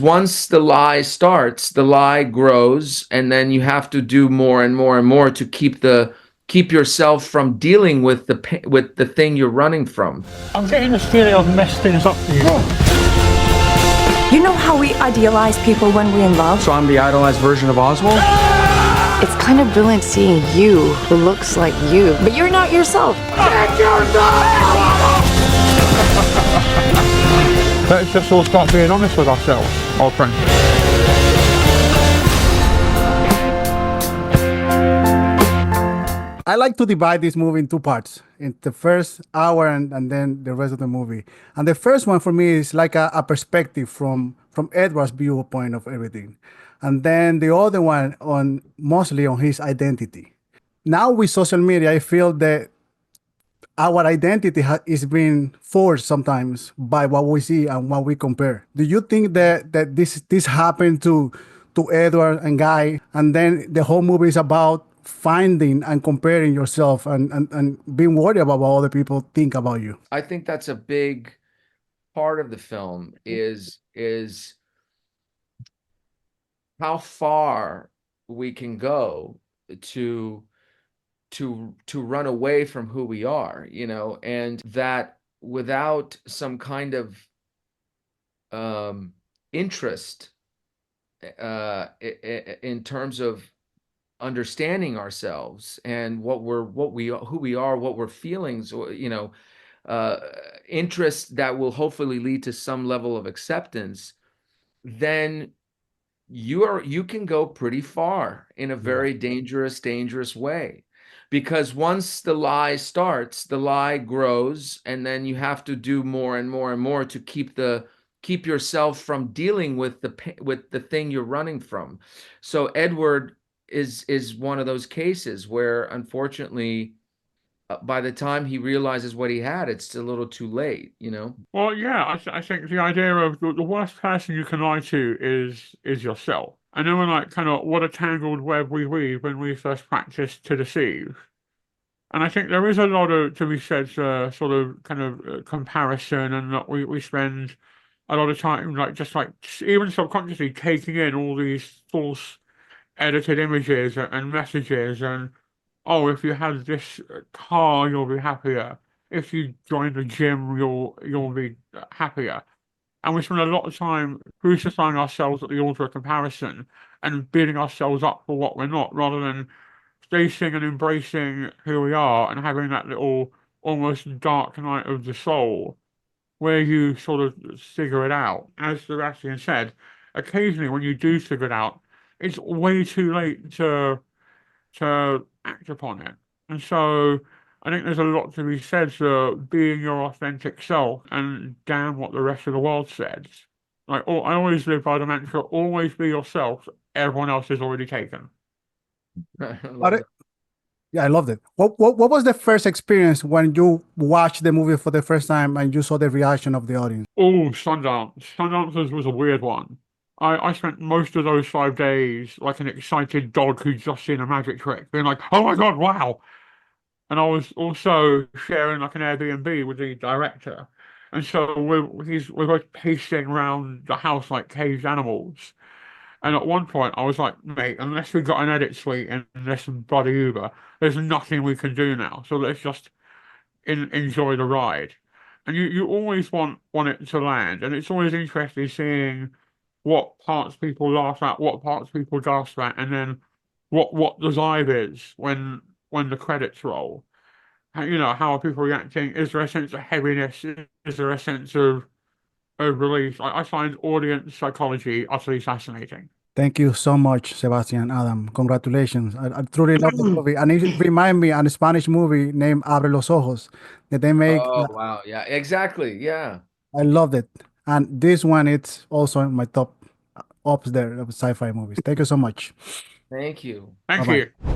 Once the lie starts, the lie grows, and then you have to do more and more and more to keep yourself from dealing with the thing you're running from. I'm getting this feeling I've messed things up for you. You know how we idealize people when we're in love? So I'm the idolized version of Oswald? It's kind of brilliant seeing you who looks like you, but you're not yourself. Let's just all start being honest with ourselves, old friend. I like to divide this movie in two parts, in the first hour and then the rest of the movie. And the first one for me is like a perspective from Edward's viewpoint of everything. And then the other one on mostly on his identity. Now with social media, I feel that our identity is being forced sometimes by what we see and what we compare. Do you think that this happened to Edward and Guy, and then the whole movie is about finding and comparing yourself and being worried about what other people think about you? I think that's a big part of the film is how far we can go to run away from who we are, you know, and that without some kind of interest in terms of understanding ourselves and who we are, what we're feelings, or, you know, interest that will hopefully lead to some level of acceptance, then you can go pretty far in a very dangerous way. Because once the lie starts, the lie grows, and then you have to do more and more and more to keep yourself from dealing with the thing you're running from. So Edward is one of those cases where, unfortunately, by the time he realizes what he had, it's a little too late, you know? Well, yeah, I think the idea of the worst person you can lie to is yourself. And then we're like, kind of, what a tangled web we weave when we first practice to deceive. And I think there is a lot of, to be said, sort of kind of comparison, and that we spend a lot of time, like, just like, even subconsciously taking in all these false edited images and messages, and oh, if you have this car, you'll be happier. If you join the gym, you'll be happier. And we spend a lot of time crucifying ourselves at the altar of comparison and beating ourselves up for what we're not, rather than facing and embracing who we are and having that little almost dark night of the soul where you sort of figure it out. As Sebastian said, occasionally when you do figure it out, it's way too late to act upon it. And so I think there's a lot to be said for being your authentic self, and damn what the rest of the world says. Like, I always live by the mantra, always be yourself, everyone else is already taken. Yeah, I loved it. What was the first experience when you watched the movie for the first time and you saw the reaction of the audience? Oh, Sundance. Sundance was a weird one. I spent most of those 5 days like an excited dog who's just seen a magic trick, being like, oh my God, wow. And I was also sharing like an Airbnb with the director. And so we're both pacing around the house like caged animals. And at one point, I was like, mate, unless we got an edit suite and this bloody Uber, there's nothing we can do now. So let's just enjoy the ride. And you always want it to land. And it's always interesting seeing what parts people laugh at, what parts people gasp at, and then what the vibe is when the credits roll. You know, how are people reacting? Is there a sense of heaviness? Is there a sense of release? I find audience psychology utterly fascinating. Thank you so much, Sebastian, Adam. Congratulations. I truly love the movie. And it reminds me of a Spanish movie named Abre los Ojos that they make. Oh, wow. Yeah, exactly. Yeah. I loved it. And this one, it's also in my top ups there of sci-fi movies. Thank you so much. Thank you. Thank Bye-bye. you.